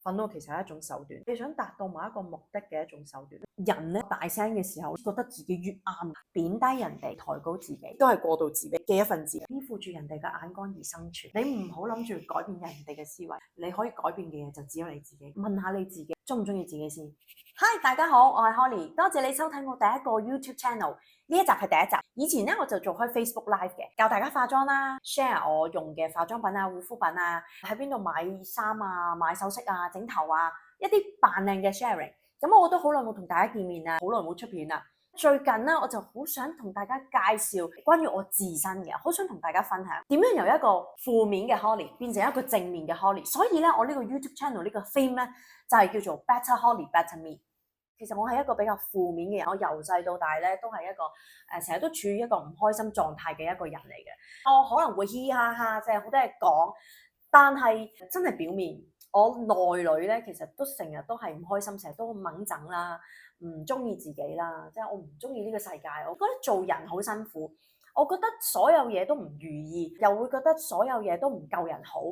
憤怒其實係一種手段，你想達到某一個目的嘅一種手段。人咧大聲嘅時候，覺得自己越啱，貶低人哋，抬高自己，都係過度自卑嘅一份子，依附住人哋嘅眼光而生存。你唔好諗住改變人哋嘅思維，你可以改變嘅嘢就只有你自己。問下你自己中唔中意自己先。Hi， 大家好，我係 Holly，多謝你收睇我第一個 YouTube channel。呢一集係第一集。以前咧我就做開 Facebook Live 嘅，教大家化妝啦 ，share 我用嘅化妝品啊、護膚品啊，喺邊度買衫啊、買首飾啊、整頭啊，一啲扮靚嘅 sharing。咁我都好耐冇同大家見面啦，好耐冇出片啦。最近咧，我就好想同大家介紹關於我自身嘅，好想同大家分享點樣由一個負面嘅 Holly 變成一個正面嘅 Holly。所以咧，我呢個 YouTube channel 呢個 theme 咧就係叫做 Better Holly Better Me。其實我係一個比較負面嘅人，我由細到大咧都係一個成日都處於一個唔開心狀態嘅一個人嚟嘅。我可能會嘻嘻哈哈，即係好多嘢講，但係真係表面，我內裏咧其實都成日都係唔開心，成日都掹整啦，唔中意自己啦，即係我唔中意呢個世界。我覺得做人好辛苦，我覺得所有嘢都唔如意，又會覺得所有嘢都唔夠人好。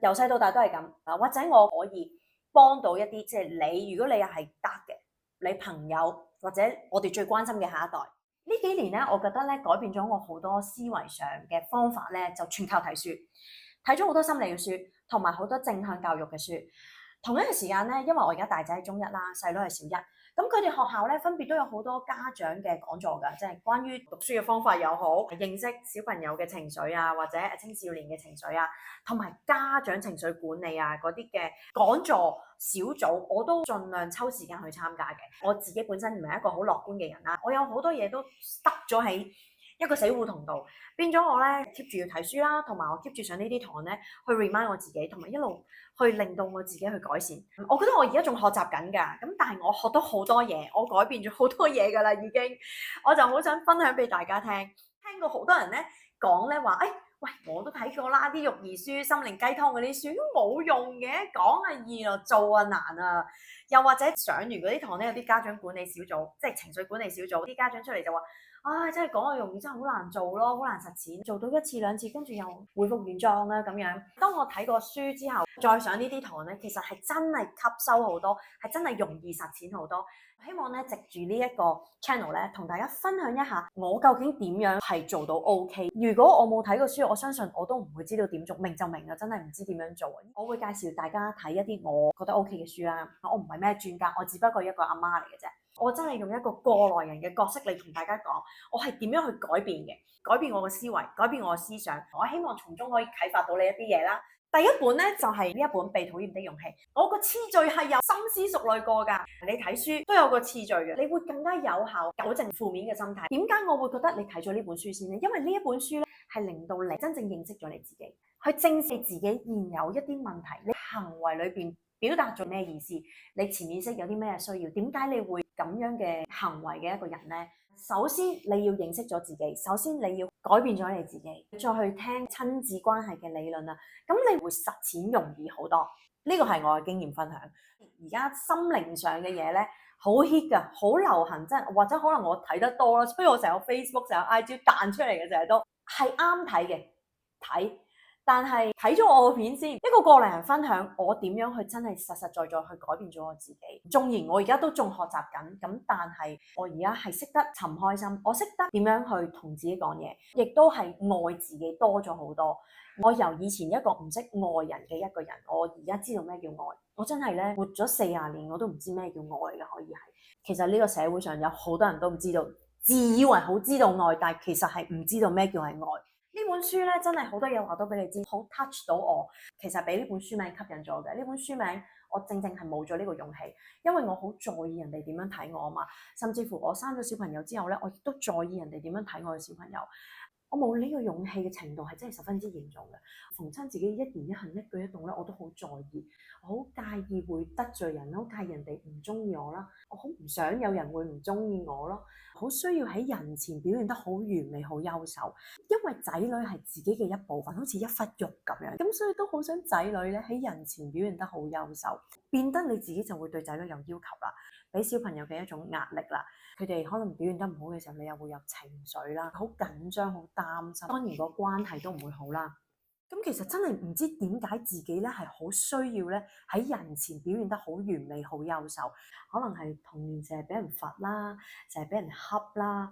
由細到大都係咁啊，或者我可以幫到一啲，即係你，如果你又係得嘅。你朋友或者我哋最關心嘅下一代，呢幾年咧，我覺得咧改變咗我好多思維上嘅方法咧，就全靠睇書，睇咗好多心理嘅書，同埋好多正向教育嘅書。同一個時間咧，因為我而家大仔係中一啦，細女係小一，咁佢哋學校咧分別都有好多家長嘅講座㗎，即係關於讀書嘅方法又好，認識小朋友嘅情緒啊，或者青少年嘅情緒啊，同埋家長情緒管理啊嗰啲嘅講座小組，我都盡量抽時間去參加嘅。我自己本身唔係一個好樂觀嘅人啦，我有好多嘢都塞咗喺一個死胡同度，變咗我咧 keep 住要睇書啦，同埋我 keep 住上呢啲堂咧去 remind 我自己，同埋一路去令到我自己去改善。我覺得我而家仲學習緊㗎，咁但係我學到好多嘢，我改變咗好多嘢㗎啦已經，我就好想分享俾大家聽。聽過好多人咧講咧話，喂，我都睇過啦，啲育兒書、心靈雞湯嗰啲書都冇用嘅，講係易咯，做啊難啊。又或者上完嗰啲堂咧，有啲家長管理小組，即係情緒管理小組，啲家長出嚟就話。真係講係容易，真係好難做咯，好難實踐。做到一次兩次，跟住又恢復原狀啦咁樣。當我睇過書之後，再上呢啲堂咧，其實係真係吸收好多，係真係容易實踐好多。希望咧，藉住呢一個 channel 咧，同大家分享一下我究竟點樣係做到 OK。如果我冇睇過書，我相信我都唔會知道點做，明就明啊，真係唔知點樣做。我會介紹大家睇一啲我覺得 OK 嘅書啦。我唔係咩專家，我只不過一個阿媽嚟嘅啫。我真係用一個過來人嘅角色嚟同大家講，我係點樣去改變嘅，改變我嘅思維，改變我嘅思想。我希望從中可以啟發到你一啲嘢啦。第一本咧就係呢一本《被討厭的勇氣》，我個次序係有深思熟慮過㗎。你睇書都有個次序嘅，你會更加有效糾正負面嘅心態。點解我會覺得你睇咗呢本書先咧？因為呢一本書咧係令到你真正認識咗你自己，去正視自己現有一啲問題，你行為裏邊表達咗咩意思，你潛意識有啲咩需要，點解你會咁樣嘅行為嘅一個人呢？首先你要認識咗自己，首先你要改變咗你自己，再去聽親子關係嘅理論啦，咁你會實踐容易好多。呢個係我嘅經驗分享。而家心靈上嘅嘢咧好 hit 㗎，好流行，真係或者可能我睇得多啦，所以我成個 Facebook 成個 IG 彈出嚟嘅成日都係啱睇嘅睇。但係睇咗我個片先，一個過來人分享我點樣去真係實實在在去改變咗我自己。縱然我而家都仲學習緊，咁但係我而家係識得尋開心，我識得點樣去同自己講嘢，亦都係愛自己多咗好多。我由以前一個唔識愛人嘅一個人，我而家知道咩叫愛。我真係咧活咗40年，我都唔知咩叫愛嘅，可以係。其實呢個社會上有好多人都唔知道，自以為好知道愛，但係其實係唔知道咩叫係愛。呢本書咧真係好多嘢話到俾你知，好 touch 到我。其實俾呢本書名吸引咗嘅，呢本書名我正係冇咗呢個勇氣，因為我好在意人哋點樣睇我啊嘛。甚至乎我生咗小朋友之後咧，我亦都在意人哋點樣睇我嘅小朋友。我冇呢個勇氣嘅程度係真係十分之嚴重嘅。逢親自己一言一行一舉一動咧，我都好在意，我好介意會得罪人，好介意人哋唔中意我啦，我好唔想有人會唔中意我咯，好需要喺人前表現得好完美、好優秀。因為仔女係自己嘅一部分，好似一忽肉咁樣，咁所以都好想仔女咧喺人前表現得好優秀，變得你自己就會對仔女有要求啦，俾小朋友嘅一種壓力啦。佢哋可能表現得唔好嘅時候，你又會有情緒啦，好緊張、好擔心，當然個關係都唔會好啦。咁其實真係唔知點解自己咧係好需要咧喺人前表現得好完美、好優秀，可能係童年成日俾人罰啦，成日俾人恰啦，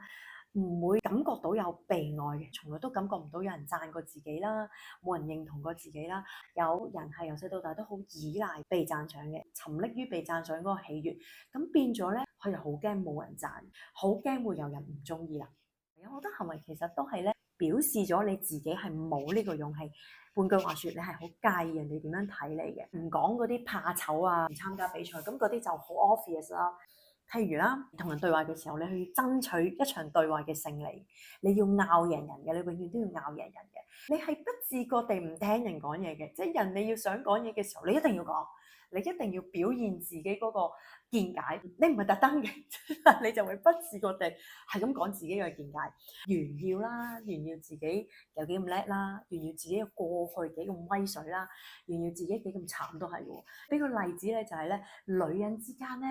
唔會感覺到有被愛嘅，從來都感覺唔到有人讚過自己啦，冇人認同過自己啦。有人係由細到大都好依賴被讚賞嘅，沉溺於被讚賞嗰個喜悅，咁變咗咧佢就好驚冇人讚，好驚會有人唔中意啦。有好多行為其實都係咧，表示咗你自己係冇呢個勇氣。換句話說，你係好介意人哋點樣睇你嘅，唔講嗰啲怕醜啊，唔參加比賽，咁嗰啲就好 obvious 啦。譬如啦，同人對話嘅時候，你去爭取一場對話嘅勝利，你要拗贏人嘅，你永遠都要拗贏人嘅。你係不自覺地唔聽人講嘢嘅，即係人哋要想講嘢嘅時候，你一定要講，你一定要表現自己嗰個見解。你唔係特登嘅，你就會不自覺地係咁講自己嘅見解，炫耀啦，炫耀自己有幾咁叻啦，炫耀自己嘅過去幾咁威水啦，炫耀自己幾咁慘都係嘅。俾個例子咧，就係咧，女人之間咧，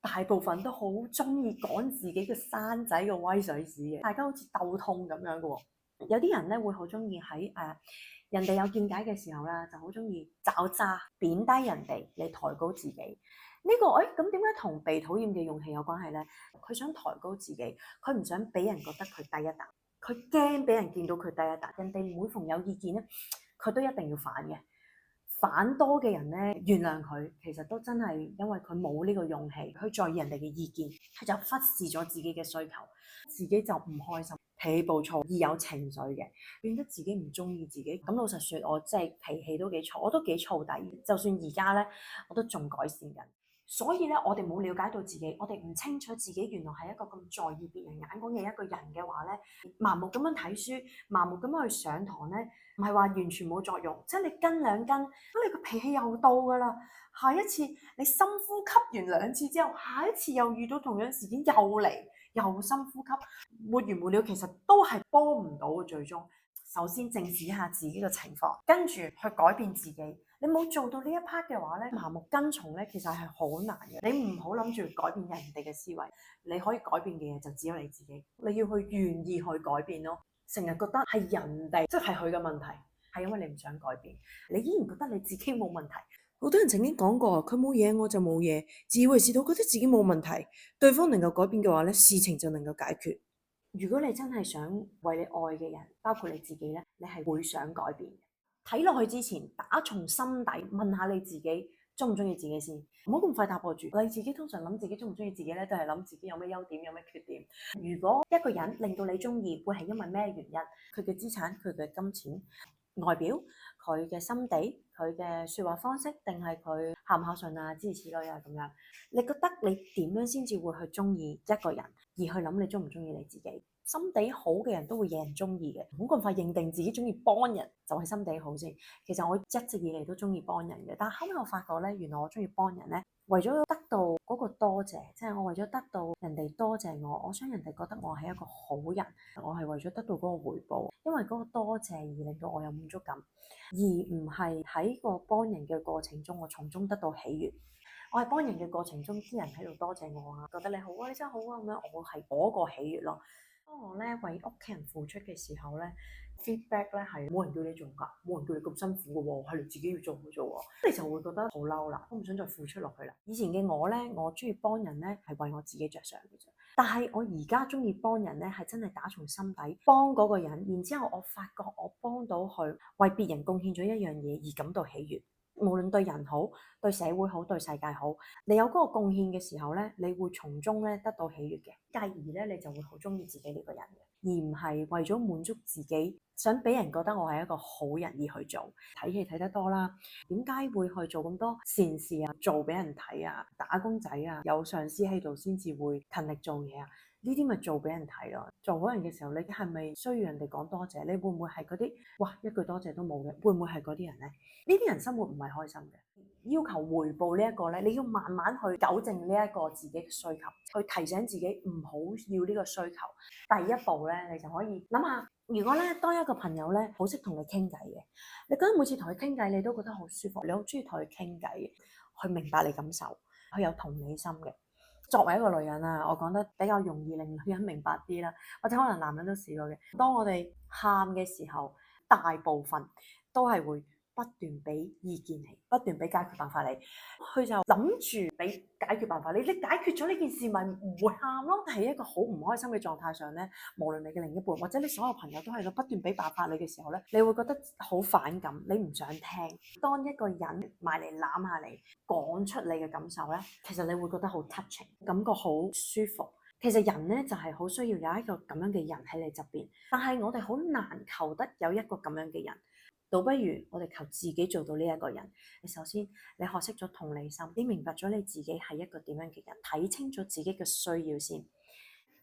大部分都好中意講自己嘅生仔嘅威水史嘅，大家好似鬥痛咁樣嘅喎。有啲人咧會好中意喺人哋有見解嘅時候啦，就好中意找渣貶低人哋嚟抬高自己。呢個咁點解同被討厭嘅勇氣有關係咧？佢想抬高自己，佢唔想俾人覺得佢低一等，佢驚俾人見到佢低一等。人哋每逢有意見咧，佢都一定要反嘅。反多嘅人咧，原諒佢，其實都真係因為佢冇呢個勇氣去在意人哋嘅意見，佢就忽視咗自己嘅需求，自己就唔開心，脾氣暴躁，易有情緒嘅，變得自己唔中意自己。咁老實說，我真係脾氣都幾燥，我都幾燥底，就算而家咧，我都仲改善緊。所以咧，我哋冇了解到自己，我哋唔清楚自己原來係一個咁在意別人眼光嘅一個人嘅話咧，盲目咁樣睇書，盲目咁樣去上堂咧，唔係話完全冇作用，即係你跟兩跟，咁你個脾氣又到噶啦。下一次你深呼吸完兩次之後，下一次又遇到同樣事件又嚟，又深呼吸，沒完沒了，其實都係幫唔到嘅。最終，首先正視一下自己嘅情況，跟住去改變自己。你冇做到呢一 part 嘅話咧，盲目跟從咧，其實係好難嘅。你唔好諗住改變人哋嘅思維，你可以改變嘅嘢就只有你自己。你要去願意去改變咯。成日覺得係人哋，即係佢嘅問題，係因為你唔想改變，你依然覺得你自己冇問題。好多人曾經講過，佢冇嘢我就冇嘢，自以為是到覺得自己冇問題，對方能夠改變嘅話咧，事情就能夠解決。如果你真係想為你愛嘅人，包括你自己咧，你係會想改變嘅。睇落去之前，打從心底問下你自己中唔中意自己先，唔好咁快答破住。你自己通常諗自己中唔中意自己咧，都係諗自己有咩優點，有咩缺點。如果一個人令到你中意，會係因為咩原因？佢嘅資產，佢嘅金錢、外表、佢嘅心地、佢嘅說話方式，定係佢孝唔孝順啊，諸如此類啊咁樣。你覺得你點樣先至會去中意一個人，而去諗你中唔中意你自己？心地好嘅人都會惹人中意嘅，唔好咁快認定自己中意幫人就係心地好先。其實我一直以嚟都中意幫人嘅，但後尾我發覺咧，原來我中意幫人咧，為咗得到嗰個多謝，即係我為咗得到人哋多謝我，我想人哋覺得我係一個好人，我係為咗得到嗰個回報，因為嗰個多謝而令到我有滿足感，而唔係喺個幫人嘅過程中我從中得到喜悅。我係幫人嘅過程中，啲人喺度多謝我啊，覺得你好啊，你真係好啊咁樣，我係嗰個喜悅咯。當我咧為屋企人付出嘅時候咧，feedback 咧係冇人叫你做㗎，冇人叫你咁辛苦嘅喎，係你自己要做嘅啫喎，你就會覺得好嬲啦，我唔想再付出落去啦。以前嘅我咧，我中意幫人咧係為我自己着想嘅啫，但係我而家中意幫人咧係真係打從心底幫嗰個人，然之後我發覺我幫到佢，為別人貢獻咗一樣嘢而感到喜悅。無論對人好、對社會好、對世界好，你有嗰個貢獻嘅時候咧，你會從中咧得到喜悅嘅，繼而咧你就會好中意自己呢個人嘅，而唔係為咗滿足自己，想俾人覺得我係一個好人而去做。睇戲睇得多啦，點解會去做咁多善事啊？做俾人睇啊，打工仔啊，有上司喺度先至會勤力做嘢啊。呢啲咪做俾人睇咯。做好人嘅時候，你係咪需要人哋講多謝？你會唔會係嗰啲哇一句多謝都冇嘅？會唔會係嗰啲人咧？呢啲人生活唔係開心嘅。要求回報呢一個咧，你要慢慢去糾正呢一個自己嘅需求，去提醒自己唔好要呢個需求。第一步咧，你就可以諗下，如果咧當一個朋友咧好識同你傾偈嘅，你覺得每次同佢傾偈你都覺得好舒服，你好中意同佢傾偈，去明白你感受，佢有同理心嘅。作為一個女人啊，我講得比較容易令女人明白啲啦，或者可能男人都試過嘅。當我哋喊嘅時候，大部分都係會不斷俾意見你，不斷俾解決辦法你。佢就諗住俾解決辦法你，你解決咗呢件事咪唔會喊咯。喺一個好唔開心嘅狀態上咧，無論你嘅另一半或者你所有朋友都喺度不斷俾辦法你嘅時候咧，你會覺得好反感，你唔想聽。當一個人埋嚟攬下你，講出你嘅感受咧，其實你會覺得好 touching，感覺好舒服。其實人咧就係好需要有一個咁樣嘅人喺你側邊，但係我哋好難求得有一個咁樣嘅人。倒不如我哋求自己做到呢一個人。你首先你學識咗同理心，你明白咗你自己係一個點樣嘅人，睇清楚自己嘅需要先。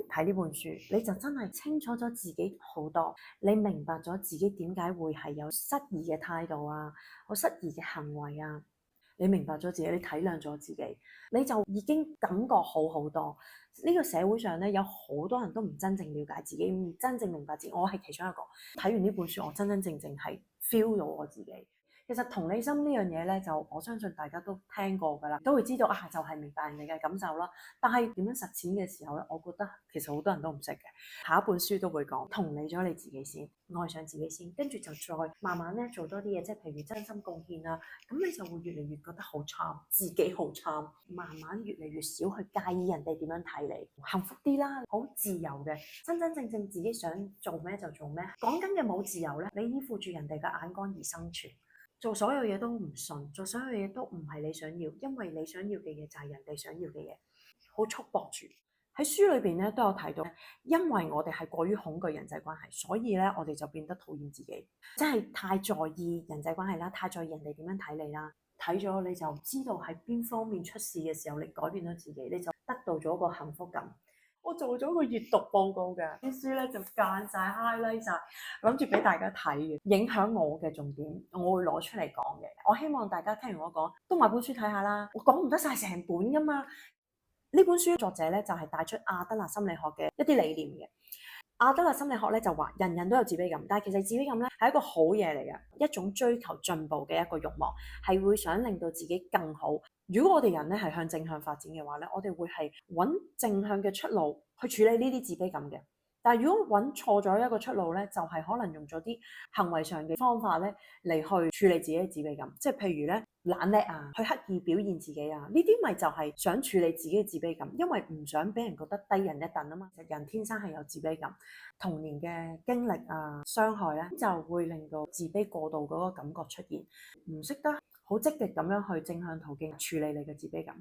睇呢本書你就真係清楚咗自己好多，你明白咗自己點解會係有失儀嘅態度啊，好失儀嘅行為啊。你明白咗自己，你體諒咗自己，你就已經感覺好好多。呢個社會上咧，有好多人都唔真正了解自己，唔真正明白自己。我係其中一個。睇完呢本書，我真真正正係 feel 到我自己。其實同理心呢樣嘢咧，就我相信大家都聽過㗎啦，都會知道啊，就係明白人哋嘅感受啦。但係點樣實踐嘅時候咧，我覺得其實好多人都唔識嘅。下一本書都會講，同理咗你自己先，愛上自己先，跟住就再慢慢咧做多啲嘢，即係譬如真心貢獻啊，咁你就會越嚟越覺得好慘，自己好慘，慢慢越嚟越少去介意人哋點樣睇你，幸福啲啦，好自由嘅，真真正正自己想做咩就做咩。講緊嘅冇自由咧，你依附住人哋嘅眼光而生存。做所有嘢都唔順，做所有嘢都唔係你想要，因為你想要嘅嘢就係人哋想要嘅嘢，好束縛住。喺書裏邊咧都有提到，因為我哋係過於恐懼人際關係，所以咧我哋就變得討厭自己，即係太在意人際關係啦，太在意人哋點樣睇你啦，睇咗你就知道喺邊方面出事嘅時候，你改變咗自己，你就得到咗個幸福感。我做咗個閱讀報告嘅，啲書咧就間晒 highlight 晒，諗住俾大家睇嘅，影響我嘅重點，我會攞出嚟講嘅。我希望大家聽完我講，都買本書睇下啦。我講唔得晒成本噶嘛。呢本書作者咧就係帶出阿德勒心理學嘅一啲理念嘅。阿德勒心理學咧就話，人人都有自卑感，但係其實自卑感咧係一個好嘢嚟嘅，一種追求進步嘅一個慾望，係會想令到自己更好。如果我哋人咧係向正向發展嘅話咧，我哋會係揾正向嘅出路去處理呢啲自卑感嘅。但係如果揾錯咗一個出路咧，就係可能用咗啲行為上嘅方法咧嚟去處理自己嘅自卑感，即係譬如咧懶叻啊，去刻意表現自己啊，呢啲咪就係想處理自己嘅自卑感，因為唔想俾人覺得低人一等啊嘛。人天生係有自卑感，童年嘅經歷啊、傷害咧，就會令到自卑過度嗰個感覺出現，唔識得好積極咁樣去正向途徑處理你嘅自卑感。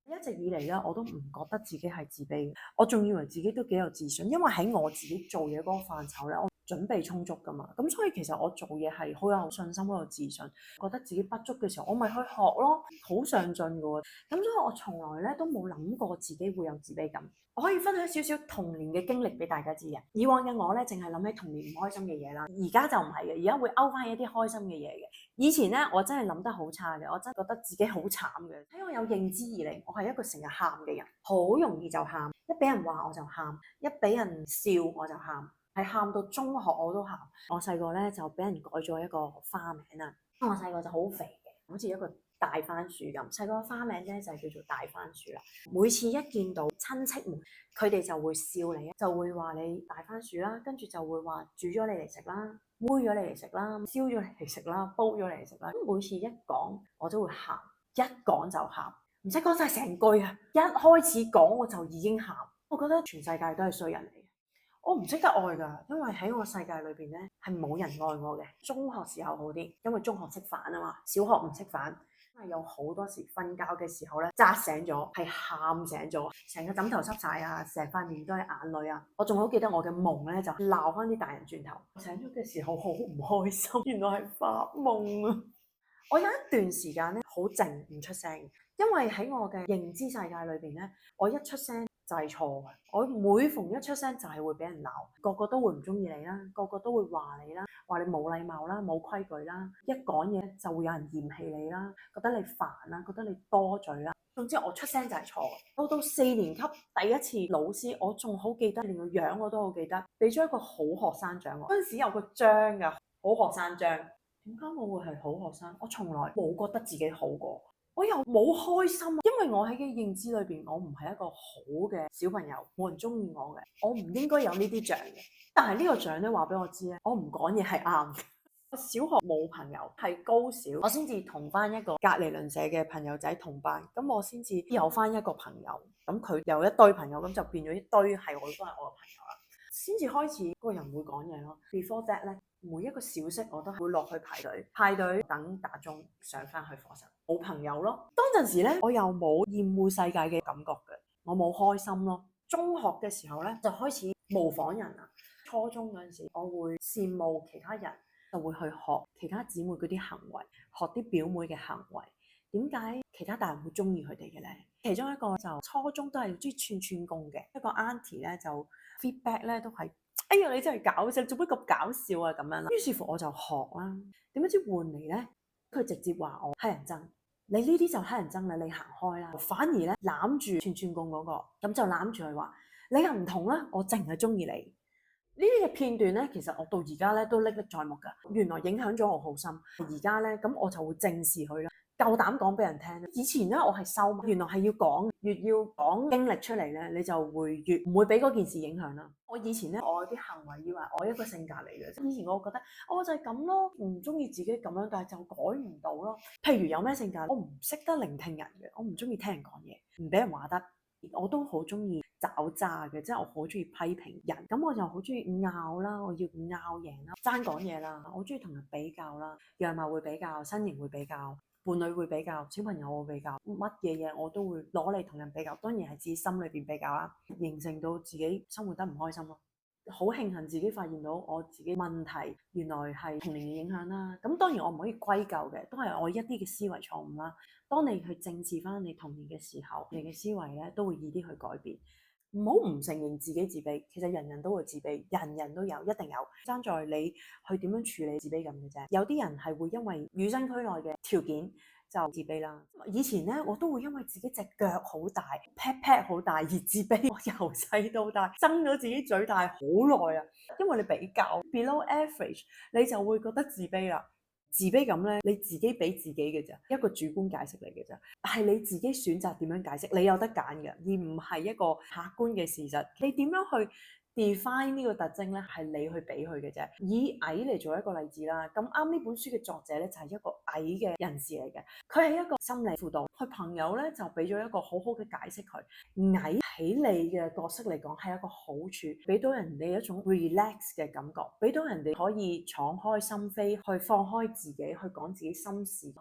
一直以嚟咧，我都唔覺得自己係自卑嘅，我仲以為自己都幾有自信，因為喺我自己做嘢嗰個範疇咧，我準備充足噶嘛，咁所以其實我做嘢係好有信心、好有自信，覺得自己不足嘅時候，我咪去學咯，好上進嘅喎，咁所以我從來咧都冇諗過自己會有自卑感。我可以分享少少童年嘅經歷俾大家知嘅。以往嘅我咧，淨係諗起童年唔開心嘅嘢啦，而家就唔係嘅，而家會勾翻一啲開心嘅嘢嘅。以前咧，我真係諗得好差嘅，我真係覺得自己好慘嘅。喺我有認知以嚟，我係一個成日喊嘅人，好容易就喊，一俾人話我就喊，一俾人笑我就喊，係喊到中學我都喊。我細個咧就俾人改咗一個花名啦，我細個就好肥嘅，好似一個大番薯咁。細個花名咧就係叫做大番薯啦。每次一見到親戚們，佢哋就會笑你，就會話你大番薯啦，跟住就會話煮咗你嚟食啦，煨咗你嚟食啦，燒咗你嚟食啦，煲咗你嚟食啦。每次一講我都會喊，一講就喊，唔使講晒成句啊！一開始講我就已經喊。我覺得全世界都係衰人嚟嘅，我唔識得愛㗎，因為喺我世界裏邊咧係冇人愛我嘅。中學時候好啲，因為中學識反啊嘛，小學唔識反。因為有好多時瞓覺嘅時候咧，扎醒咗，係喊醒咗，成個枕頭濕晒啊，成塊面都係眼淚啊。我仲好記得我嘅夢咧，就鬧翻啲大人轉頭。醒咗嘅時候好唔開心，原來係發夢啊！我有一段時間咧好靜唔出聲，因為喺我嘅認知世界裏邊咧，我一出聲就係錯嘅。我每逢一出聲就係會俾人鬧，個個都會唔中意你啦，個個都會話你啦，話你冇禮貌啦，冇規矩啦，一講嘢就會有人嫌棄你啦，覺得你煩啦，覺得你多嘴啦。總之我出聲就係錯嘅。到4年級第一次老師，我仲好記得，連個樣我都好記得，俾咗一個好學生獎我。嗰陣時有個章㗎，好學生章。點解我會係好學生？我從來冇覺得自己好過，我又冇開心，因為我喺嘅認知裏邊，我唔係一個好嘅小朋友，冇人中意我嘅，我唔應該有呢啲獎嘅。但係呢個獎咧話俾我知咧，我唔講嘢係啱嘅。小學冇朋友，係高小我先至同翻一個隔離鄰舍嘅朋友仔同班，咁我先至有翻一個朋友，咁佢有一堆朋友，咁就變咗一堆係我都係我嘅朋友啦，先至開始個人會講嘢咯。Before that 咧，每一個小息我都會落去排隊等打鐘上翻去課室，冇朋友咯。當陣時咧，我又冇厭惡世界嘅感覺嘅，我冇開心咯。中學嘅時候咧，就開始模仿人啦。初中嗰陣時，我會羨慕其他人，就會去學其他姊妹嗰啲行為，學啲表妹嘅行為。點解其他大人會中意佢哋嘅咧？其中一個就初中都係中意串串貢嘅一個 auntie 咧，就 feedback 咧都係，哎呀你真係搞笑，做乜咁搞笑啊咁樣啦。於是乎我就學啦，點不知換嚟咧，佢直接話我乞人憎。你呢啲就乞人憎啦，你行開啦。反而咧攬住串串貢嗰個，咁就攬住佢話你又唔同啦，我淨係中意你。呢啲嘅片段咧，其實我到而家咧都歷歷在目㗎。原來影響咗我好深。而家咧咁我就會正視佢啦，夠膽講俾人聽。以前咧我係收，原來係要講，越要講經歷出嚟咧，你就會越唔會俾嗰件事影響啦。我以前咧我啲行為以為我一個性格嚟嘅，以前我覺得我就係咁咯，唔中意自己咁樣，但係就改唔到咯。譬如有咩性格，我唔識得聆聽人嘅，我唔中意聽人講嘢，唔俾人話得。我都好中意找詐嘅，即係我好中意批評人，咁我就好中意拗啦，我要拗贏啦，爭講嘢啦，我中意同人比較啦，樣貌會比較，身形會比較，伴侶會比較，小朋友會比較，乜嘢嘢我都會攞嚟同人比較，當然係自己心裏邊比較啦，形成到自己生活得唔開心咯。好慶幸自己發現到我自己問題原來係童年嘅影響啦，咁當然我唔可以歸咎嘅，都係我一啲嘅思維錯誤啦。當你去正視翻你童年嘅時候，你嘅思維咧都會易啲去改變。唔好唔承認自己自卑，其實人人都會自卑，人人都有，一定有，爭在你去點樣處理自卑感嘅啫。有啲人係會因為與生俱來嘅條件就自卑啦。以前咧我都會因為自己隻腳好大 pat pat 好大而自卑，我由細到大憎咗自己嘴大好耐啊，因為你比較 below average 你就會覺得自卑啦。自卑感咧，你自己俾自己嘅咋，一個主觀解釋嚟嘅咋，係你自己選擇點樣解釋，你有得揀嘅，而唔係一個客觀嘅事實。你點樣去 define 呢個特徵咧，係你去俾佢嘅啫。以矮嚟做一個例子啦，咁啱呢本書嘅作者咧就係一個矮嘅人士嚟嘅，佢係一個心理輔導，佢朋友咧就俾咗一個好好嘅解釋佢，矮喺你嘅角色嚟講係一個好處，俾到人哋一種 relax 嘅感覺，俾到人哋可以敞開心扉，去放開自己，去講自己心事。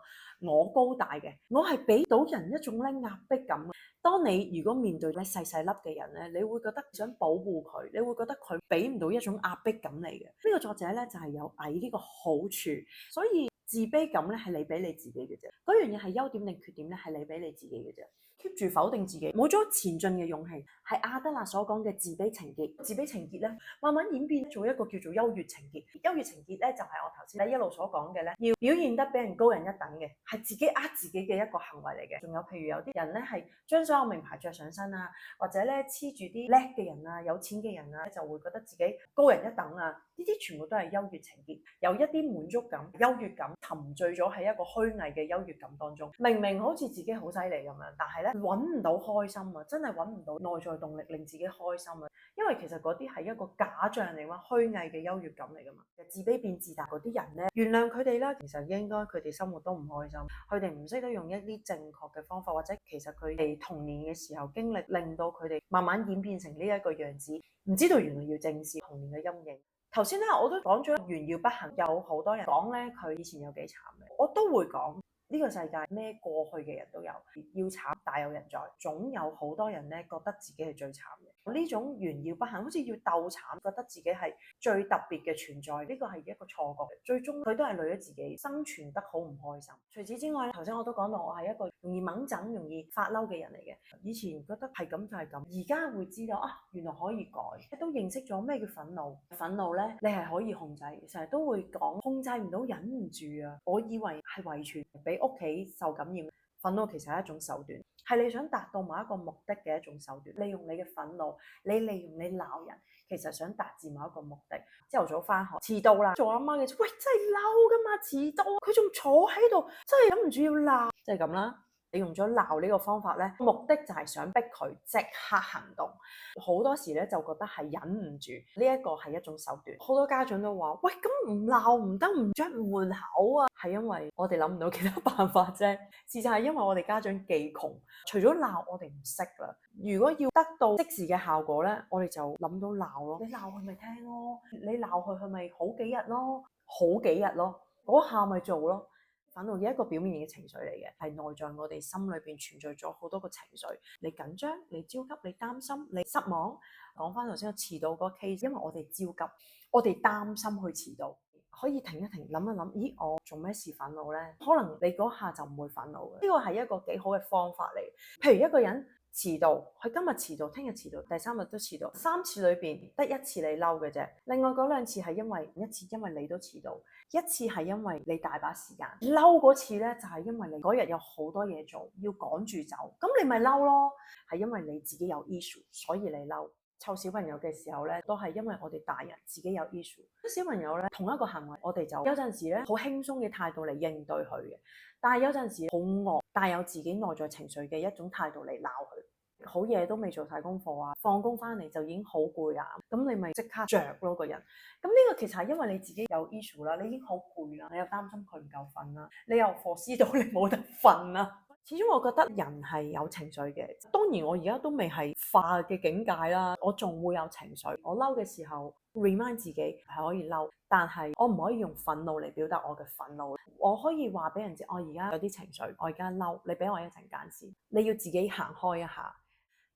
我高大嘅，我係俾到人一種咧壓迫感。當你如果面對咧細細粒嘅人咧，你會覺得想保護佢，你會覺得佢俾唔到一種壓迫感嚟嘅。呢個作者咧就係有矮呢個好處，所以自卑感咧係你俾你自己嘅啫。嗰樣嘢係優點定缺點咧係你俾你自己嘅啫。keep 住否定自己，冇咗前進嘅勇氣，係阿德勒所講嘅自卑情結。自卑情結咧，慢慢演變做一個叫做優越情結。優越情結咧，就係我頭先一路所講嘅咧，要表現得比人高人一等嘅，係自己自己嘅一個行為嚟嘅。仲有譬如有啲人咧係將所有名牌着上身啊，或者咧黐住啲叻嘅人啊、有錢嘅人啊，就會覺得自己高人一等啊。呢啲全部都係優越情結，有一啲滿足感、優越感，沉醉咗喺一個虛偽嘅優越感當中。明明好似自己好犀利咁樣，但係咧揾唔到開心啊！真係揾唔到內在動力令自己開心啊！因為其實嗰啲係一個假象嚟嘛，虛偽嘅優越感嚟噶嘛。自卑變自大嗰啲人咧，原諒佢哋啦。其實應該佢哋生活都唔開心，佢哋唔識得用一啲正確嘅方法，或者其實佢哋童年嘅時候經歷，令到佢哋慢慢演變成呢一個樣子，唔知道原來要正視童年嘅陰影。頭先咧我都講咗炫耀不幸，有好多人講咧佢以前有幾慘嘅，我都會講。呢個世界咩過去嘅人都有，要慘大有人在，總有好多人咧覺得自己係最慘嘅。呢種炫耀不幸，好似要鬥慘，覺得自己係最特別嘅存在，呢個係一個錯覺。最終佢都係累咗自己，生存得好唔開心。除此之外咧，頭先我都講到我係一個容易掹憎、容易發嬲嘅人嚟嘅。以前覺得係咁就係咁，而家會知道原來可以改，都認識咗咩叫憤怒。憤怒咧，你係可以控制，成日都會講控制唔到、忍唔住啊。我以為係遺傳俾屋企受感染，憤怒其實係一種手段，係你想達到某一個目的嘅一種手段。利用你嘅憤怒，你利用你鬧人，其實想達至某一個目的。朝頭早翻學遲到啦，做阿媽嘅喂真係嬲噶嘛，遲到佢仲坐喺度，真係忍唔住要鬧，即係咁啦。你用咗鬧呢個方法咧，目的就係想逼佢即刻行動。好多時咧就覺得係忍唔住，呢一個係一種手段。好多家長都話：喂，咁唔鬧唔得，唔出門口啊！係因為我哋諗唔到其他辦法啫。事實係因為我哋家長技窮，除咗鬧我哋唔識啦。如果要得到即時嘅效果咧，我哋就諗到鬧咯。你鬧佢咪聽咯，你鬧佢咪好幾日咯，好幾日咯，嗰下咪做咯。憤怒嘅一個表面嘅情緒嚟嘅，係內在我哋心裏邊存在咗好多個情緒。你緊張，你焦急，你擔心，你失望。講翻頭先我遲到個 case，因為我哋焦急，我哋擔心去遲到，可以停一停，諗一諗，咦，我做咩事憤怒呢？可能你嗰下就唔會憤怒嘅。呢個係一個幾好嘅方法嚟。譬如一個人遲到，佢今日遲到，聽日遲到，第三日都遲到，3次裏邊得1次你嬲嘅啫，另外嗰2次係因為一次因為你都遲到，一次係因為你大把時間。嬲嗰次咧就係因為你嗰日有好多嘢做，要趕住走，咁你咪嬲咯。係因為你自己有 issue，所以你嬲。湊小朋友嘅時候咧，都係因為我哋大人自己有 issue。小朋友咧，同一個行為，我哋就有陣時咧好輕鬆嘅態度嚟應對佢嘅，但係有陣時好惡，帶有自己內在情緒嘅一種態度嚟鬧佢。好嘢都未做晒功課啊，放工翻嚟就已經好攰啊，咁你咪即刻着咯個人。咁呢個其實係因為你自己有 issue 啦，你已經好攰啦，你又擔心佢唔夠瞓啦，你又 foresee 到你冇得瞓啦。始終我覺得人係有情緒嘅，當然我而家都未係化嘅境界啦，我仲會有情緒。我嬲嘅時候 remind 自己係可以嬲，但係我唔可以用憤怒嚟表達我嘅憤怒。我可以話俾人知，我而家有啲情緒，我而家嬲，你俾我一陣間先，你要自己行開一下。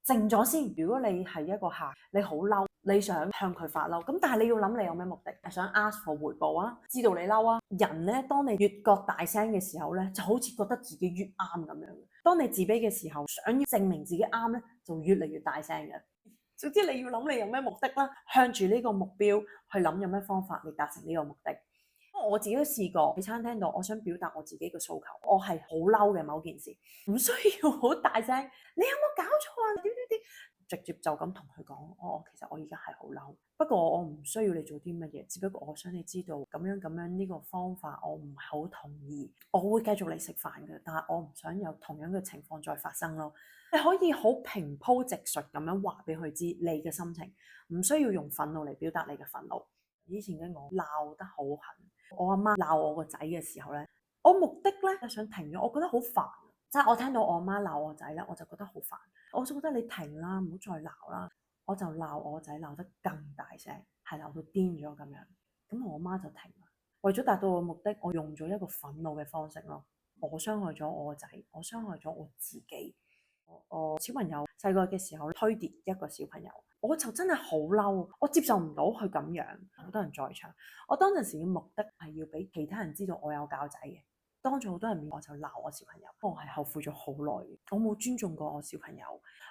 靜咗先。如果你係一個客，你好嬲，你想向佢發嬲，咁但係你要諗你有咩目的？係想 ask for 回報啊？知道你嬲啊？人咧，當你越覺大聲嘅時候咧，就好似覺得自己越啱咁樣。當你自卑嘅時候，想要證明自己啱咧，就越嚟越大聲嘅。總之你要諗你有咩目的啦，向住呢個目標去諗有咩方法嚟達成呢個目的。我自己都試過喺餐廳度，我想表達我自己嘅訴求，我係好嬲嘅某件事，唔需要好大聲。你有冇搞錯啊？點，直接就咁同佢講，其實我而家係好嬲，不過我唔需要你做啲乜嘢，只不過我想你知道咁樣呢個方法我唔係好同意，我會繼續嚟食飯嘅，但係我唔想有同樣嘅情況再發生咯。你可以好平鋪直述咁樣話俾佢知你嘅心情，唔需要用憤怒嚟表達你嘅憤怒。以前嘅我鬧得好狠。我阿媽鬧我個仔嘅時候咧，我目的咧係想停咗，我覺得好煩。即係我聽到我阿媽鬧我仔咧，我就覺得好煩，我就覺得你停啦，唔好再鬧啦。我就鬧我仔鬧得更大聲，係鬧到癲咗咁樣。咁我阿媽就停啦。為咗達到我目的，我用咗一個憤怒嘅方式咯。我傷害咗我個仔，我傷害咗我自己。我小朋友細個嘅時候推跌一個小朋友，我就真係好嬲，我接受唔到佢咁樣。好多人在場，我當陣時嘅目的係要俾其他人知道我有教仔嘅。當咗好多人面，我就鬧我小朋友，我係後悔咗好耐嘅。我冇尊重過我小朋友，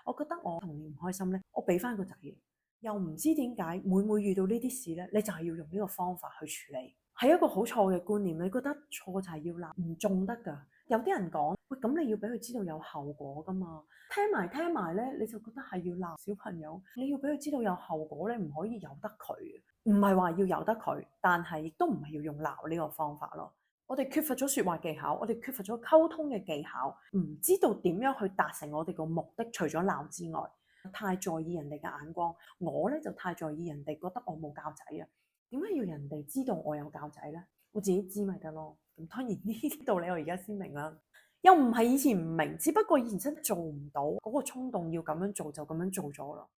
我覺得我童年唔開心咧，我俾翻個仔嘅，又唔知點解每遇到呢啲事咧，你就係要用呢個方法去處理，係一個好錯嘅觀念。你覺得錯就係要鬧，唔中得噶。有啲人講，喂，咁你要俾佢知道有後果噶嘛？聽埋咧，你就覺得係要鬧小朋友，你要俾佢知道有後果咧，唔可以由得佢。唔係話要由得佢，但係亦都唔係要用鬧呢個方法咯。我哋缺乏咗說話技巧，我哋缺乏咗溝通嘅技巧，唔知道點樣去達成我哋個目的。除咗鬧之外，太在意人哋嘅眼光，我咧就太在意人哋覺得我冇教仔啊。點解要人哋知道我有教仔咧？我自己知咪得咯。咁當然呢啲道理我而家先明啦，又唔係以前唔明，只不過以前真係做唔到，嗰個衝動要咁樣做就咁樣做咗咯。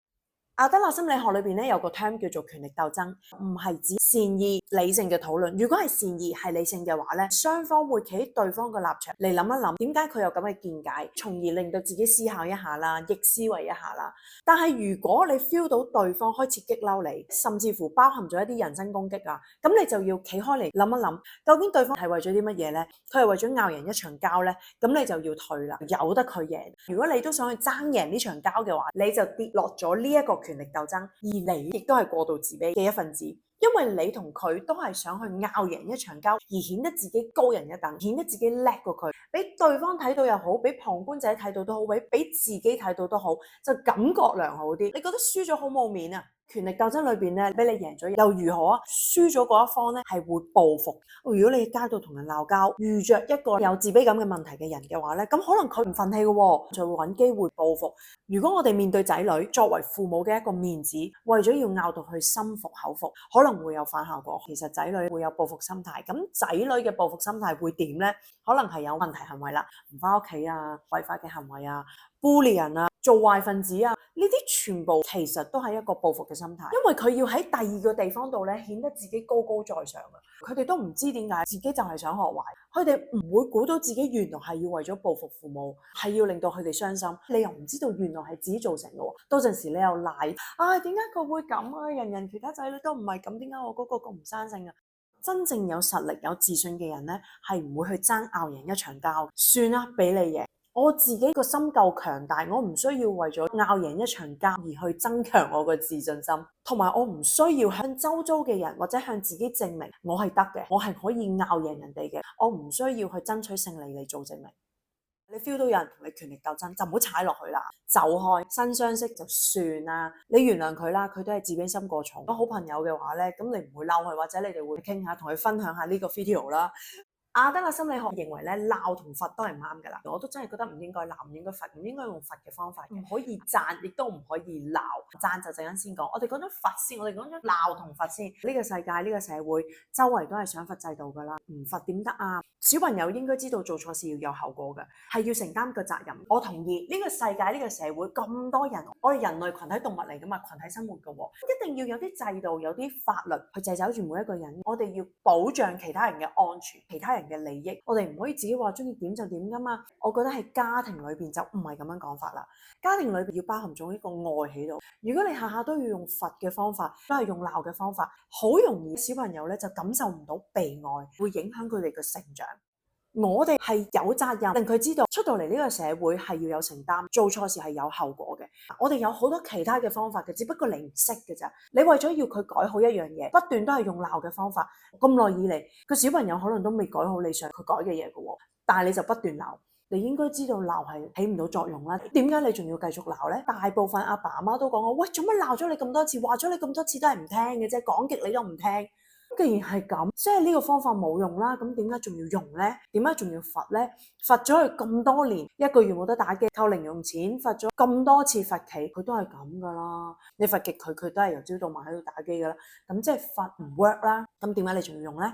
阿德勒心理學裏邊咧有個 term 叫做權力鬥爭，唔係指善意理性嘅討論。如果係善意係理性嘅話咧，雙方會企喺對方嘅立場嚟諗一諗，點解佢有咁嘅見解，從而令到自己思考一下啦，逆思維一下啦。但係如果你 feel 到對方開始激嬲你，甚至乎包含咗一啲人身攻擊啊，咁你就要企開嚟諗一諗，究竟對方係為咗啲乜嘢咧？佢係為咗拗贏一場交咧，咁你就要退啦，由得佢贏。如果你都想去爭贏呢場交嘅話，你就跌落咗呢一個權力鬥爭，而你亦都係過度自卑嘅一份子，因為你同佢都係想去拗贏一場交，而顯得自己高人一等，顯得自己叻過佢，俾對方睇到又好，俾旁觀者睇到都好，俾自己睇到都好，就感覺良好啲。你覺得輸咗好冇面啊？權力鬥爭裏邊咧，俾你贏咗又如何啊？輸咗嗰一方咧係會報復。如果你喺街度同人鬧交，遇着一個有自卑感嘅問題嘅人嘅話咧，咁可能佢唔忿氣嘅喎，就會揾機會報復。如果我哋面對仔女，作為父母嘅一個面子，為咗要拗到佢心服口服，可能會有反效果。其實仔女會有報復心態，咁仔女嘅報復心態會點咧？可能係有問題行為啦，唔返屋企啊，違法嘅行為啊，bully 人啊，做壞分子啊，呢啲全部其實都係一個報復嘅心態，因為佢要喺第二個地方度咧顯得自己高高在上啊！佢哋都唔知點解自己就係想學壞，佢哋唔會估到自己原來係要為咗報復父母，係要令到佢哋傷心。你又唔知道原來係自己造成嘅喎，到陣時你又賴啊，點解佢會咁啊？人其他仔女都唔係咁，點解我嗰個咁唔生性啊？真正有實力、有自信嘅人咧，係唔會去爭拗贏一場交。算啦，俾你贏。我自己個心夠強大，我唔需要為咗拗贏一場交而去增強我個自信心，同埋我唔需要向周遭嘅人或者向自己證明我係得嘅，我係可以拗贏人哋嘅，我唔需要去爭取勝利嚟做證明。你 feel 到有人同你權力鬥爭，就唔好踩落去啦，走開，新相識就算啦，你原諒佢啦，佢都係自卑心過重。如果好朋友嘅話咧，咁你唔會嬲佢，或者你哋會傾下，同佢分享下呢個 video 啦。阿德勒心理學認為咧，鬧同罰都係唔啱㗎啦。我都真係覺得唔應該鬧，唔應該罰，唔應該用罰嘅方法，唔可以讚，亦都唔可以鬧。讚就陣間先講，我哋講咗罰先，我哋講咗鬧同罰先。呢個世界，呢個社會，周圍都係賞罰制度㗎啦，唔罰點得啊？小朋友應該知道做錯事要有後果嘅，係要承擔個責任。我同意呢個世界，呢個社會咁多人，我哋人類群體動物嚟㗎嘛，群體生活㗎喎，一定要有啲制度，有啲法律去制走住每一個人。我哋要保障其他人嘅安全，其他人嘅利益，我哋唔可以自己話中意點就點噶嘛。我覺得喺家庭裏邊就唔係咁樣講法啦。家庭裏邊要包含咗呢個愛喺度。如果你下下都要用罰嘅方法，都係用鬧嘅方法，好容易小朋友咧就感受唔到被愛，會影響佢哋嘅成長。我哋係有責任令佢知道出到嚟呢個社會係要有承擔，做錯事係有後果嘅。我哋有好多其他嘅方法嘅，只不過你唔識嘅咋。你為咗要佢改好一樣嘢，不斷都係用鬧嘅方法，咁耐以嚟個小朋友可能都未改好你想佢改嘅嘢嘅喎，但係你就不斷鬧。你應該知道鬧係起唔到作用啦，點解你仲要繼續鬧呢？大部分阿爸阿媽都講我，喂，做乜鬧咗你咁多次，話咗你咁多次都係唔聽嘅啫，講極你都唔聽。既然係咁，即係呢個方法冇用啦，咁點解仲要用呢？點解仲要罰呢？罰咗佢咁多年，一個月冇得打機，扣零用錢，罰咗咁多次罰企，佢都係咁噶啦。你罰極佢，佢都係由朝到晚喺度打機噶啦。咁即係罰唔 work 啦。咁點解你仲要用呢？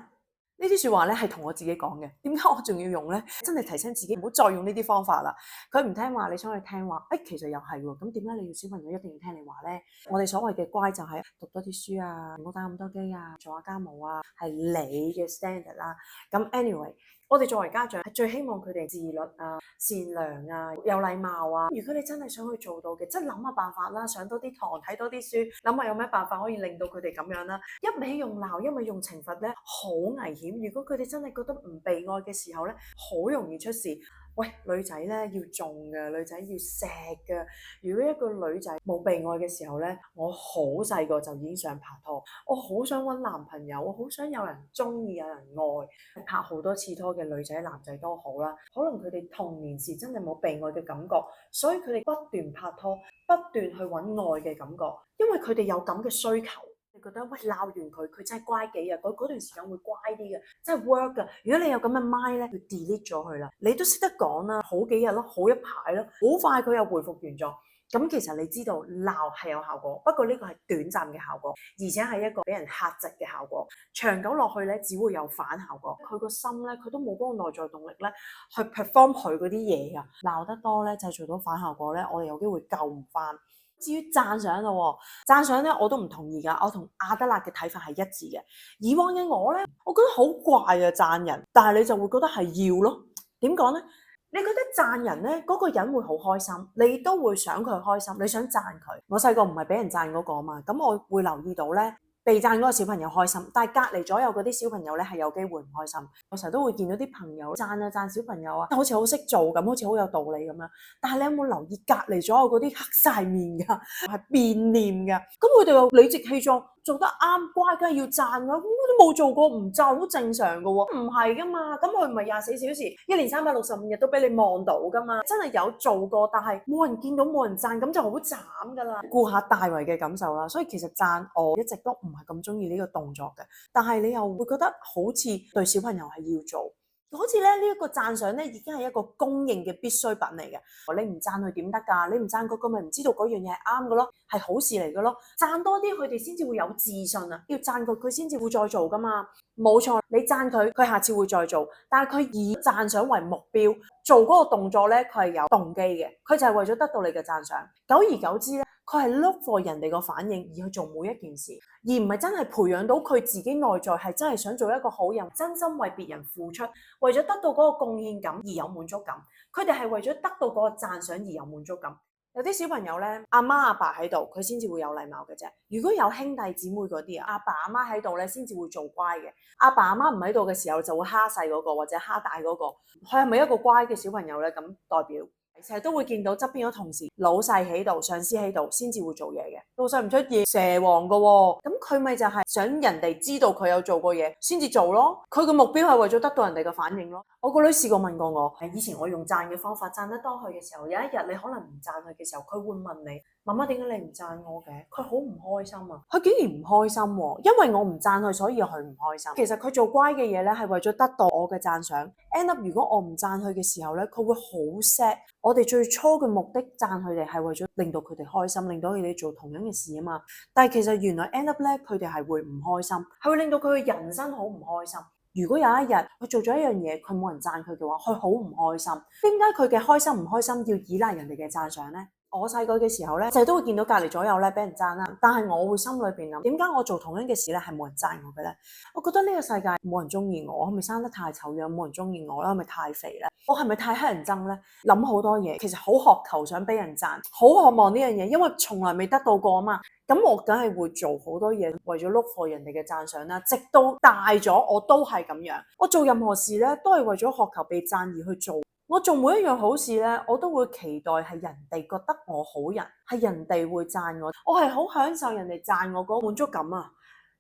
呢啲説話咧係同我自己講嘅，點解我仲要用呢？真係提醒自己唔好再用呢啲方法啦。佢唔聽話，你想佢聽話，其實又係喎。咁點解你要小朋友一定要聽你話呢？我哋所謂嘅乖就係讀多啲書啊，唔好打咁多機啊，做下家務啊，係你嘅 standard 啦。咁 anyway，我哋作為家長係最希望佢哋自律啊、善良啊、有禮貌啊。如果你真係想去做到嘅，即係諗下辦法啦，上多啲堂，睇多啲書，諗下有咩辦法可以令到佢哋咁樣啦。一味用鬧，一味用懲罰咧，好危險。如果佢哋真係覺得唔被愛嘅時候咧，好容易出事。喂，女仔咧要縱嘅，女仔要錫嘅。如果一個女仔冇被愛嘅時候咧，我好細個就已經想拍拖，我好想揾男朋友，我好想有人中意，有人愛。拍好多次拖嘅女仔男仔都好啦，可能佢哋童年時真係冇被愛嘅感覺，所以佢哋不斷拍拖，不斷去揾愛嘅感覺，因為佢哋有咁嘅需求。你覺得喂，鬧完佢，佢真係乖幾日，嗰段時間會乖啲嘅，真係 work 㗎。如果你有咁嘅 mind 咧，要 delete 咗佢啦。你都識得講啦，好幾日咯，好一排咯，好快佢又回復原狀。咁其實你知道鬧係有效果，不過呢個係短暫嘅效果，而且係一個俾人嚇窒嘅效果。長久落去咧，只會有反效果。佢個心咧，佢都冇嗰個內在動力咧去 perform 佢嗰啲嘢㗎。鬧得多咧，製造到反效果咧，我哋有機會救唔翻。至於讚賞咯，讚賞咧我都唔同意㗎，我同阿德勒嘅睇法係一致嘅。以往嘅我咧，我覺得好怪啊讚人，但係你就會覺得係要咯。點講咧？你覺得讚人咧，嗰個人會好開心，你都會想佢開心，你想讚佢。我細個唔係俾人讚嗰個嘛，咁我會留意到咧，被讚嗰個小朋友開心，但係隔離左右嗰啲小朋友咧係有機會唔開心。我成日都會見到啲朋友讚啊讚小朋友啊，好似好識做咁，好似好有道理咁樣。但係你有冇留意隔離左右嗰啲黑晒面㗎，係變臉㗎？咁佢哋又理直氣壯，做得啱乖，梗係要讚啦。咁都冇做過唔讚好正常噶喎，唔係噶嘛。咁佢唔係24小時1年365日都俾你望到噶嘛。真係有做過，但係冇人見到冇人讚，咁就好慘噶啦。顧下大圍嘅感受啦。所以其實讚我一直都唔係咁中意呢個動作嘅，但係你又會覺得好似對小朋友係要做。好似咧呢一個讚賞咧已經係一個公認嘅必需品嚟嘅。你唔讚佢點得㗎？你唔讚嗰個咪唔知道嗰樣嘢係啱嘅咯，係好事嚟嘅咯。讚多啲佢哋先至會有自信啊！要讚佢先至會再做㗎嘛。冇錯，你讚佢，佢下次會再做。但係佢以讚賞為目標做嗰個動作咧，佢係有動機嘅。佢就係為咗得到你嘅讚賞。久而久之咧，佢係 look for 人哋個反應而去做每一件事，而唔係真係培養到佢自己內在係真係想做一個好人，真心為別人付出，為咗得到嗰個貢獻感而有滿足感。佢哋係為咗得到嗰個讚賞而有滿足感。有啲小朋友咧，阿媽阿爸喺度，佢先至會有禮貌嘅啫。如果有兄弟姊妹嗰啲啊，阿爸阿媽喺度咧，先至會做乖嘅。阿爸阿媽唔喺度嘅時候，就會蝦細嗰個或者蝦大嗰個。佢係咪一個乖嘅小朋友咧？咁代表成日都會見到側邊嗰同事老細喺度，上司喺度，先至會做嘢嘅。老細唔出嘢，蛇王噶喎，咁佢咪就係想人哋知道佢有做過嘢，先至做咯。佢個目標係為咗得到人哋嘅反應咯。我個女試過問過我，以前我用讚嘅方法讚得多佢嘅時候，有一日你可能唔讚佢嘅時候，佢會問你：媽媽，點解你唔讚我嘅？佢好唔開心啊！佢竟然唔開心喎，因為我唔讚佢，所以佢唔開心。其實佢做乖嘅嘢咧，係為咗得到我嘅讚賞。end up 如果我唔讚佢嘅時候咧，佢會好 sad。我哋最初嘅目的讚佢哋係為咗令到佢哋開心，令到佢哋做同樣嘅事啊嘛。但係其實原來 end up 咧，佢哋係會唔開心，係會令到佢嘅人生好唔開心。如果有一日佢做咗一樣嘢，佢冇人讚佢嘅話，佢好唔開心。點解佢嘅開心唔開心要依賴人哋嘅讚賞呢？我細個嘅時候咧，成日都會見到隔離左右咧俾人讚啦，但係我會心裏邊諗，點解我做同樣嘅事咧係冇人讚我嘅咧？我覺得呢個世界冇人中意我，係咪生得太醜樣冇人中意我啦？係咪太肥咧？我係咪太乞人憎咧？諗好多嘢，其實好渴求想俾人讚，好渴望呢樣嘢，因為從來未得到過啊嘛。咁我梗係會做好多嘢，為咗 look for 人哋嘅讚賞啦。直到大咗，我都係咁樣。我做任何事咧，都係為咗渴求被讚而去做。我做每一樣好事咧，我都會期待係人哋覺得我好人，係人哋會讚我。我係好享受人哋讚我嗰個滿足感啊！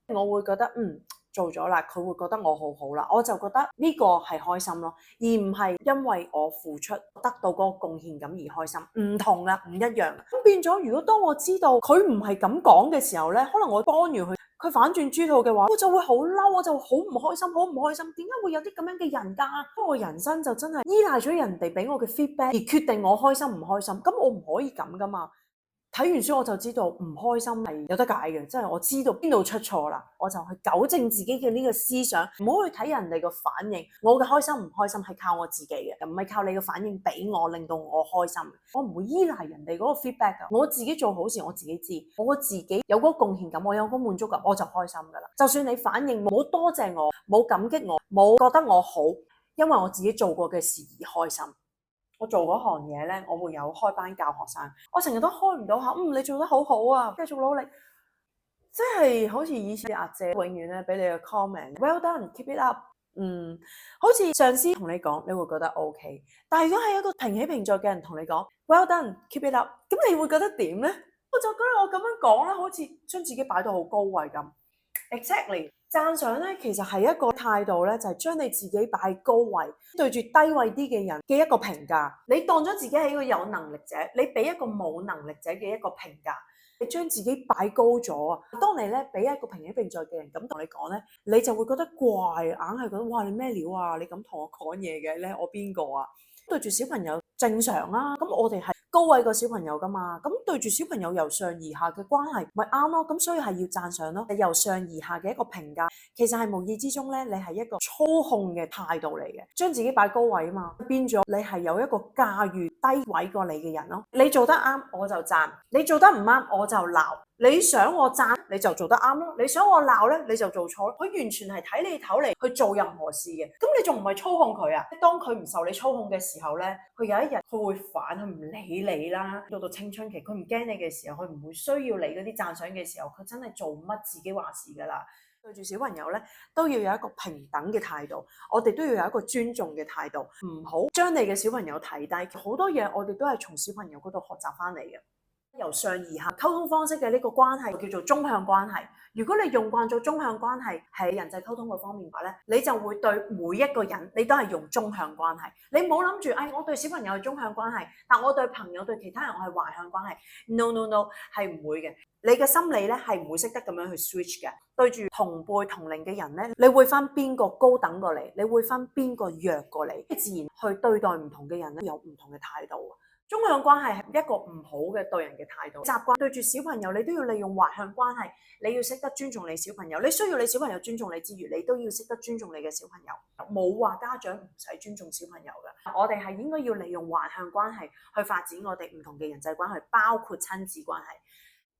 我會覺得做咗啦，佢會覺得我好好啦，我就覺得呢個係開心咯，而唔係因為我付出得到嗰個貢獻感而開心。唔同啊，唔一樣。咁變咗，如果當我知道佢唔係咁講嘅時候咧，可能我幫完佢反轉豬肚嘅話，我就會好嬲，我就好唔開心，好唔開心。點解會有啲咁樣嘅人㗎？因為我人生就真係依賴咗人哋俾我嘅 feedback 而決定我開心唔開心，咁我唔可以咁㗎嘛。睇完書我就知道唔開心係有得解嘅，即係我知道邊度出錯啦，我就去糾正自己嘅呢個思想，唔好去睇人哋個反應。我嘅開心唔開心係靠我自己嘅，唔係靠你嘅反應俾我令到我開心。我唔會依賴人哋嗰個 feedback 㗎，我自己做好事我自己知，我自己有嗰個貢獻感，我有嗰個滿足感，我就開心㗎啦。就算你反應冇多謝我，冇感激我，冇覺得我好，因為我自己做過嘅事而開心。我做嗰行嘢咧，我會有開班教學生，我成日都開唔到口。你做得好好啊，繼續努力。即係好似以前啲阿姐永遠咧俾你個 comment，well done，keep it up。好似上司同你講，你會覺得 OK。但係如果係一個平起平坐嘅人同你講，well done，keep it up，咁你會覺得點咧？我就覺得我咁樣講咧，好似將自己擺到好高位咁。Exactly。讚賞咧，其實係一個態度咧，就係將你自己擺高位，對住低位啲嘅人嘅一個評價。你當咗自己係一個有能力者，你俾一個冇能力者嘅一個評價，你將自己擺高咗啊！當你咧俾一個平起平坐嘅人咁同你講咧，你就會覺得怪，硬係覺得哇，你咩料啊？你咁同我講嘢嘅咧，我邊個啊？對住小朋友正常啊，咁我哋係高位個小朋友噶嘛，咁對住小朋友由上而下嘅關係咪啱咯，咁所以係要讚賞咯。由上而下嘅一個評價，其實係無意之中咧，你係一個操控嘅態度嚟嘅，將自己擺高位啊嘛，變咗你係有一個駕馭低位過你嘅人咯。你做得啱我就讚，你做得唔啱我就鬧。你想我讚你就做得啱咯，你想我鬧咧你就做錯咯。佢完全係睇你頭嚟去做任何事嘅，咁你仲唔係操控佢啊？當佢唔受你操控嘅時候咧，佢有一日佢會反，佢唔理你啦。到青春期佢唔驚你嘅時候，佢唔會需要你嗰啲讚賞嘅時候，佢真係做乜自己話事噶啦。對住小朋友咧，都要有一個平等嘅態度，我哋都要有一個尊重嘅態度，唔好將你嘅小朋友睇低。好多嘢我哋都係從小朋友嗰度學習翻嚟嘅。由上而下溝通方式嘅呢個關係叫做縱向關係。如果你用慣咗縱向關係喺人際溝通嘅方面嘅話咧，你就會對每一個人你都係用縱向關係。你冇諗住，我對小朋友係縱向關係，但我對朋友對其他人我係橫向關係。No no no， 係唔會嘅。你嘅心理咧係唔會識得咁樣去 switch 嘅。對住同輩同齡嘅人咧，你會分邊個高等過你，你會分邊個弱過你，自然去對待唔同嘅人咧有唔同嘅態度。縱向關係係一個唔好嘅對人嘅態度。習慣對住小朋友，你都要利用橫向關係，你要識得尊重你小朋友。你需要你小朋友尊重你之餘，你都要識得尊重你嘅小朋友。冇話家長唔使尊重小朋友嘅，我哋係應該要利用橫向關係去發展我哋唔同嘅人際關係，包括親子關係。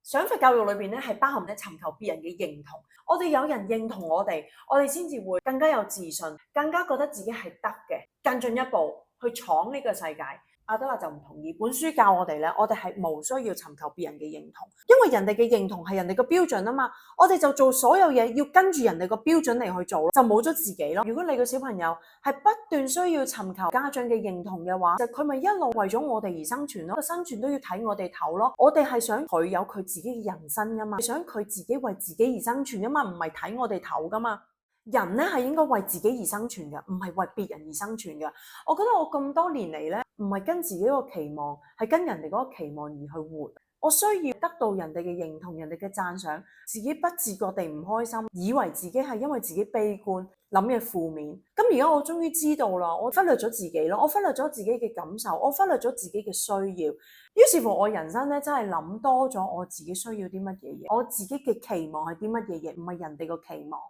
賞罰教育裏邊咧係包含咧尋求別人嘅認同。我哋有人認同我哋先至會更加有自信，更加覺得自己係得嘅，更進一步去闖呢個世界。阿德勒就唔同意，本書教我哋咧，我哋係無需要尋求別人嘅認同，因為人哋嘅認同係人哋嘅標準啊嘛，我哋就做所有嘢要跟住人哋個標準嚟去做，就冇咗自己咯。如果你個小朋友係不斷需要尋求家長嘅認同嘅話，就佢咪一路為咗我哋而生存咯，個生存都要睇我哋頭咯。我哋係想佢有佢自己嘅人生噶嘛，想佢自己為自己而生存噶嘛，唔係睇我哋頭噶嘛。人咧係應該為自己而生存嘅，唔係為別人而生存嘅。我覺得我咁多年嚟咧，唔係跟自己個期望，係跟人哋嗰個期望而去活。我需要得到人哋嘅認同，人哋嘅讚賞，自己不自覺地唔開心，以為自己係因為自己悲觀，諗嘢負面。咁而家我終於知道啦，我忽略咗自己咯，我忽略咗自己嘅感受，我忽略咗自己嘅需要。於是乎，我人生咧真係諗多咗我自己需要啲乜嘢嘢，我自己嘅期望係啲乜嘢嘢，唔係人哋個期望。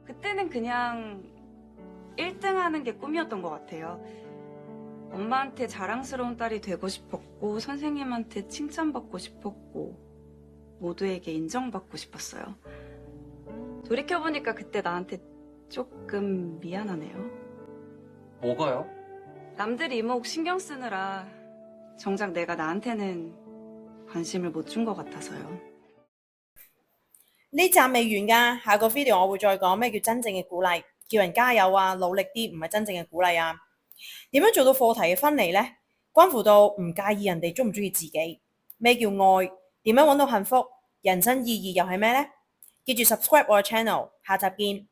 그때는 그냥 1등 하는 게 꿈이었던 것 같아요. 엄마한테 자랑스러운 딸이 되고 싶었고, 선생님한테 칭찬받고 싶었고, 모두에게 인정받고 싶었어요. 돌이켜보니까 그때 나한테 조금 미안하네요. 뭐가요? 남들 이목 신경 쓰느라 정작 내가 나한테는 관심을 못 준 것 같아서요. 呢集未完㗎，下個 video 我會再講咩叫真正嘅鼓勵，叫人加油啊，努力啲，唔係真正嘅鼓勵啊。點樣做到課題嘅分離呢？關乎到唔介意人哋中唔中意自己，咩叫愛，點樣揾到幸福，人生意義又係咩呢？記住 subscribe 我嘅 channel，下集見。